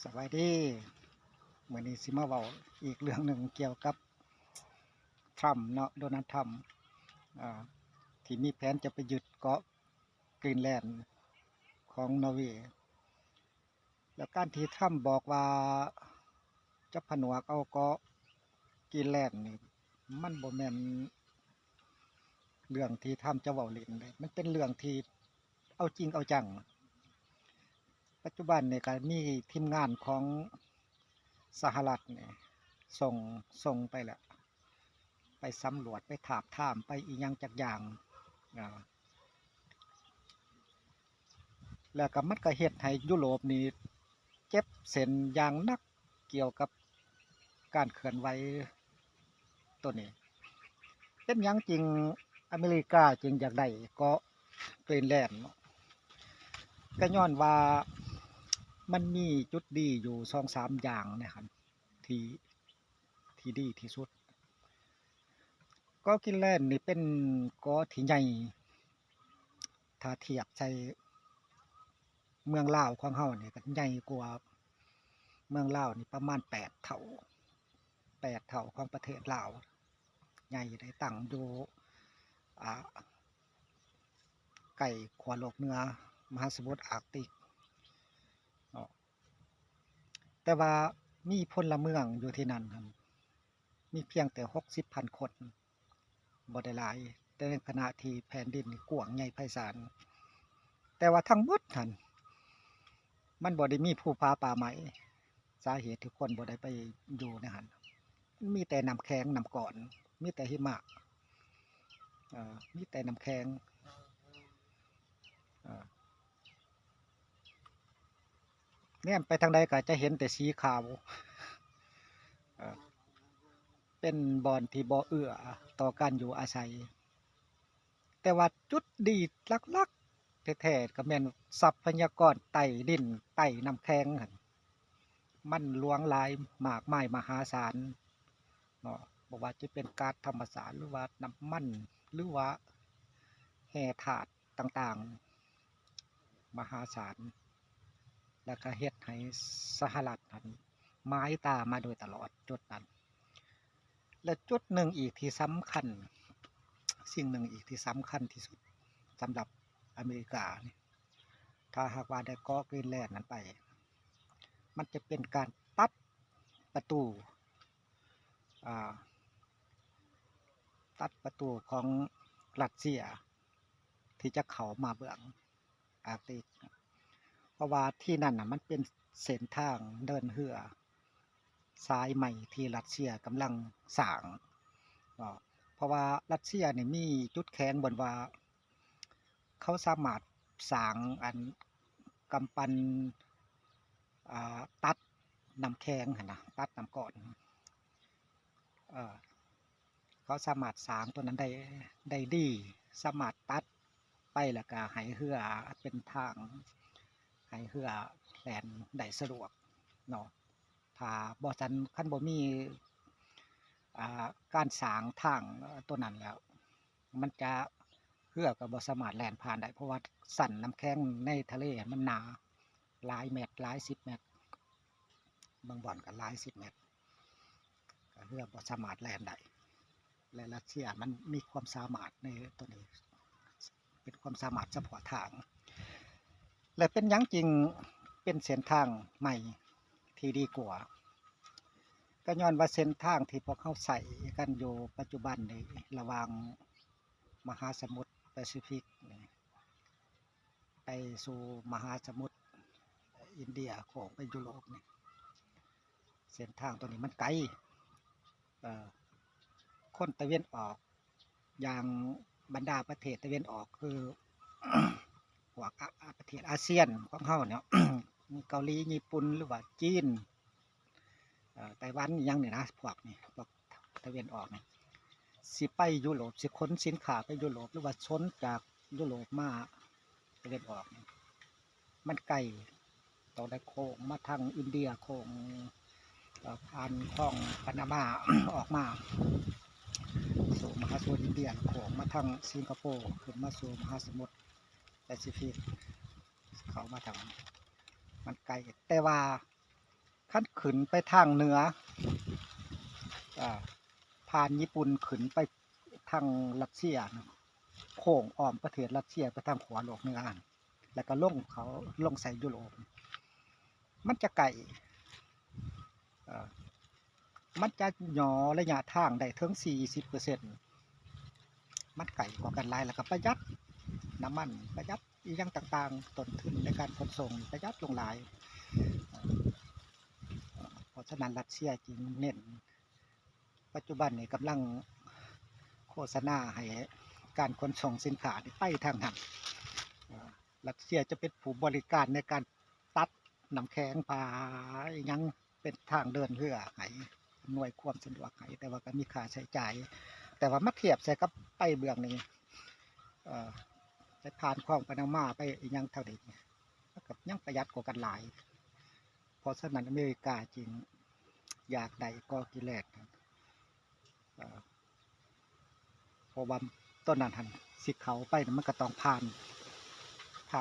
สวัสดีมื้อนี้สิมาเว้าอีกเรื่องหนึ่งเกี่ยวกับทรัมป์เนาะโดนัลด์ทรัมป์อ่าที่มีแผนจะไปยึดเกาะกรีนแลนด์ของนอร์เวย์แล้วการที่ทรัมป์บอกว่าจะผนวกเอาเกาะกรีนแลนด์นี่มันบ่แม่นเรื่องที่ทรัมป์จะเว้าเล่นเด้มันเป็นเรื่องที่เอาจริงเอาจังปัจจุบันนี่ก็มีทีมงานของสหรัฐนี่ส่งส่งไปแล้วไปสำรวจไปถามถามไปอีหยังจักอย่างอ่าแล้วก็มันก็เฮ็ดให้ยุโรปนี่เจ็บเส้นอย่างหนักเกี่ยวกับการเคลื่อนไหวตัวนี้เป็นหยังจริงอเมริกาจึงอยากได้เกาะกรีนแลนด์เนาะก็ย้อนว่ามันมีจุดดีอยู่2-3อย่างนะครับที่ที่ดีที่สุดเกาะกรีนแลนด์นี่เป็นเกาะที่ใหญ่ถ้าเทียบใส่เมืองลาวของเฮานี่ก็ใหญ่กว่าเมืองลาวนี่ประมาณ8 เท่าของประเทศลาวใหญ่ได้ตั้งอยู่อ่าใกล้ขั้วโลกเหนือมหาสมุทรอาร์กติกเนาะแต่ว่ามีพลเมืองอยู่ที่นั่นครับมีเพียงแต่60,000 คนบ่ได้หลายแต่ในขณะที่แผ่นดินนี่กว้างใหญ่ไพศาลแต่ว่าทั้งหมดนั่นมันบ่ได้มีภูผาป่าไม้สาเหตุที่คนบ่ได้ไปอยู่ในหั่นมีแต่น้ำแข็งน้ำก้อนมีแต่หิมะมีแต่น้ำแข็งเอ่อแนมไปทางใดก็จะเห็นแต่สีขาวเอ่อเป็นบ่อนที่บ่เอื้อต่อการอยู่อาศัยแต่ว่าจุดดีหลักๆแท้ๆก็แม่นทรัพยากรใต้ดินใต้น้ำแข็งหั่นมันหลวงหลายมากมายมหาศาลเนาะบ่ว่าจะเป็นก๊าซธรรมชาติหรือว่าน้ำมันหรือว่าแร่ธาตุต่างๆมหาศาลแล้วก็เฮ็ดให้สหรัฐนั้นหมายตามาโดยตลอดจุดนั้นและจุดหนึ่งอีกที่สำคัญสิ่งหนึ่งอีกที่สำคัญที่สุดสำหรับอเมริกานี่ถ้าหากว่าได้เกาะกรีนแลนด์นั้นไปมันจะเป็นการตัดประตูอ่าตัดประตูของรัสเซียที่จะเข้ามาเบื้องอาร์กติกเพราะว่าที่นั่นน่ะมันเป็นเส้นทางเดินเรือสายใหม่ที่รัสเซียกำลังสร้างเนาะเพราะว่ารัสเซียนี่มีจุดแข็งบนว่าเขาสามารถสร้างอันกำปั้นตัดน้ำแข็งหั่นนะตัดน้ำก้อนเอ่อเขาสามารถสร้างตัวนั้นได้ดีสามารถตัดไปแล้วก็ให้เรือเป็นทางให้เรือแล่นได้สะดวกเนาะถ้าบ่ซั้นคันบ่มีการสร้างทางตัวนั้นแล้วมันจะเรือก็บ่สามารถแล่นผ่านได้เพราะว่าสันน้ำแข็งในทะเลมันหนาหลายเมตรหลาย10 เมตรบางบ่อนก็หลาย10 เมตรก็เรือบ่สามารถแล่นได้และรัสเซียมันมีความสามารถในตัวนี้เป็นความสามารถเฉพาะทางและเป็นหยังจริงเป็นเส้นทางใหม่ที่ดีกว่าก็ย้อนว่าเส้นทางที่พวกเขาใส่กันอยู่ปัจจุบันนี้ระหว่างมหาสมุทรแปซิฟิกไปสู่มหาสมุทรอินเดียโขงไปยุโรปนี่เส้นทางตัวนี้มันไกลคนตะเวนออกอย่างบรรดาประเทศตะเวนออกคือ พวกประเทศอาเซียนของเขาเนี่ย เกาหลีญี่ปุ่นหรือว่าจีนไต้หวันยังเนี่ยนะพวกนี้พวกตะเวนออกเนี่ยสิไปยุโรปสิขนสินค้าไปยุโรปหรือว่าชนจากยุโรปมาตะเวนออกเนี่ยมันไกลต้องได้โค้งมาทางอินเดียโค้งผ่านคลองปานามา ออกมาสู่มหาสมุทรอินเดียโค้งมาทางสิงคโปร์ขึ้นมาสู่มหาสมุทรแปซิฟิกเขามาทางมันไกลแต่ว่า ขั้นขึ้นไปทางเหนือผ่านญี่ปุ่นขึ้นไปทางรัสเซียนะโค้งอ้อมประเทศรัสเซียไปทางขวาโลกเหนือแล้วก็ลงใส่ยุโรปมันจะไกลมันจะย่อระยะทางได้ถึง 40%มันไกลกว่ากันหลายแล้วก็ประหยัดน้ำมันประหยัดอีกอย่างต่างๆต้นทุนในการขนส่งประหยัดลงหลายเพราะฉะนั้นรัสเซียจึงเน้นปัจจุบันนี้กำลังโฆษณาให้การขนส่งสินค้าไปทางนั้นรัสเซียจะเป็นผู้บริการในการตัดน้ำแข็งปลายังเป็นทางเดินเรือให้หน่วยความสะดวกให้แต่ว่าก็มีค่าใช้จ่ายแต่ว่ามาเทียบใส่กับไปเบื้องนี้จะผ่านคลองปานามาไปยังเท่านี้กับยังประหยัดกว่ากันหลายเพราะฉะนั้นอเมริกาจริงอยากได้ก็กิเลสเพราะว่าต้นนั้นหันสิเขาไปมันก็ต้องผ่า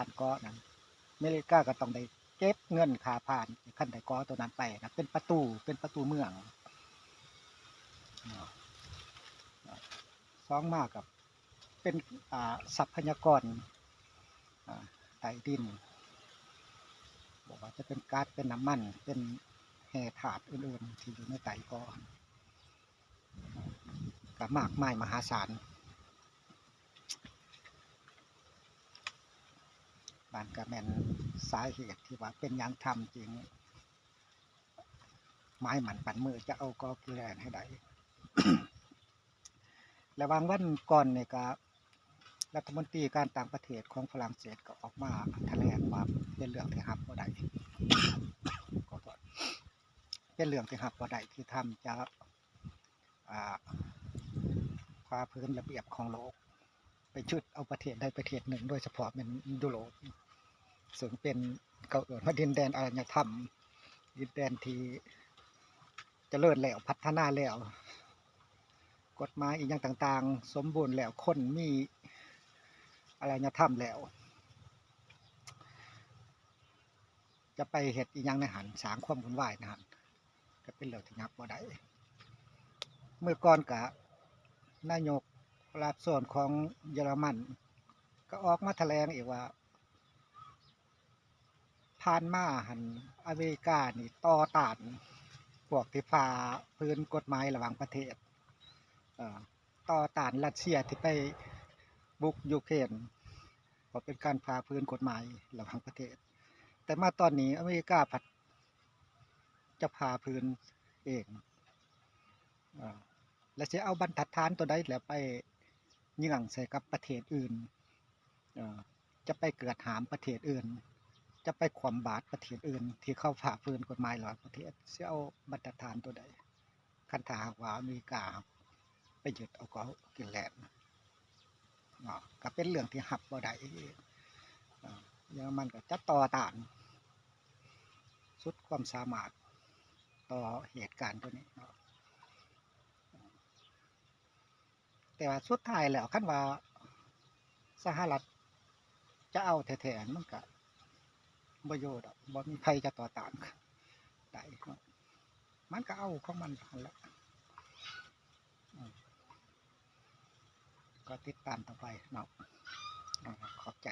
นเกาะนั้นอเมริกาก็ต้องได้เก็บเงินค่าผ่านขั้นใดเกาะตัวนั้นไปนะเป็นประตูเมืองสองมากกับเป็นทรัพยากรใต้ดินบอกว่าจะเป็นก๊าซเป็นน้ำมันเป็นแห่ถาดอื่นๆที่อยู่ในใต้เกาะก็มากมายมหาศาลบานกระแมนสาเหตุที่ว่าเป็นยังทำจริงไม้หมันปั่นมือจะเอาก็กิเลนให้ได้ และวางวันก่อนเนี่ยก็รัฐมนตรีการต่างประเทศของฝรั่งเศสก็ออกมาแถลงว่าเป็นเรื่องที่หับบ่ได้ก็เป็นเรื่องที่หับบ่ได้ที่ทำจะฝ่าพื้นระเบียบของโลกไปชุดเอาประเทศใดประเทศหนึ่งโดยเฉพาะเป็นยุโรปซึ่งเป็นเก่าเอิ้นว่าดินแดนอารยธรรมดินแดนที่เจริญแล้วพัฒนาแล้วกฎหมายอีกอย่างต่างๆสมบูรณ์แล้วคนมีอารยธรรมแล้วจะไปเฮ็ดอีกอย่างในหันสร้างความวุ่นวายนะฮะก็เป็นเรื่องที่ยับบ่ได้เมื่อก่อนกะนายกราบส่วนของเยอรมันก็ออกมาแถลงอีกว่าผ่านมาหันอเมริกานี่ต่อต้านพวกที่ฝ่าพื้นกฎหมายระหว่างประเทศต่อต้านรัสเซียที่ไปบุกยูเครนเพราะเป็นการฝ่าพื้นกฎหมายระหว่างประเทศแต่มาตอนนี้อเมริกาผัดจะฝ่าพื้นเองและจะเอาบรรทัดฐานตัวใดแล้วไปเยื่องใส่กับประเทศอื่นจะไปเกิดหามประเทศอื่นจะไปขวามบาตรประเทศอื่นที่เข้าฝ่าฝืนกฎหมายระหว่างประเทศจะเอาบรรทัดฐานตัวใดคันถ้าหากว่าอเมริกาไปยึดเอาก็กินแลนด์ก็เป็นเรื่องที่หับบ่ได้เยอรมันก็จะต่อต้านสุดความสามารถต่อเหตุการณ์ตัวนี้แต่ว่าสุดท้ายแล้วคันว่าสหรัฐจะเอาแท้ๆมันก็บ่อยู่ดอกบ่มีใครจะต่อต้านได้มันก็เอาของมันหั่นแหละก็ติดตามต่อไปเนาะขอบใจ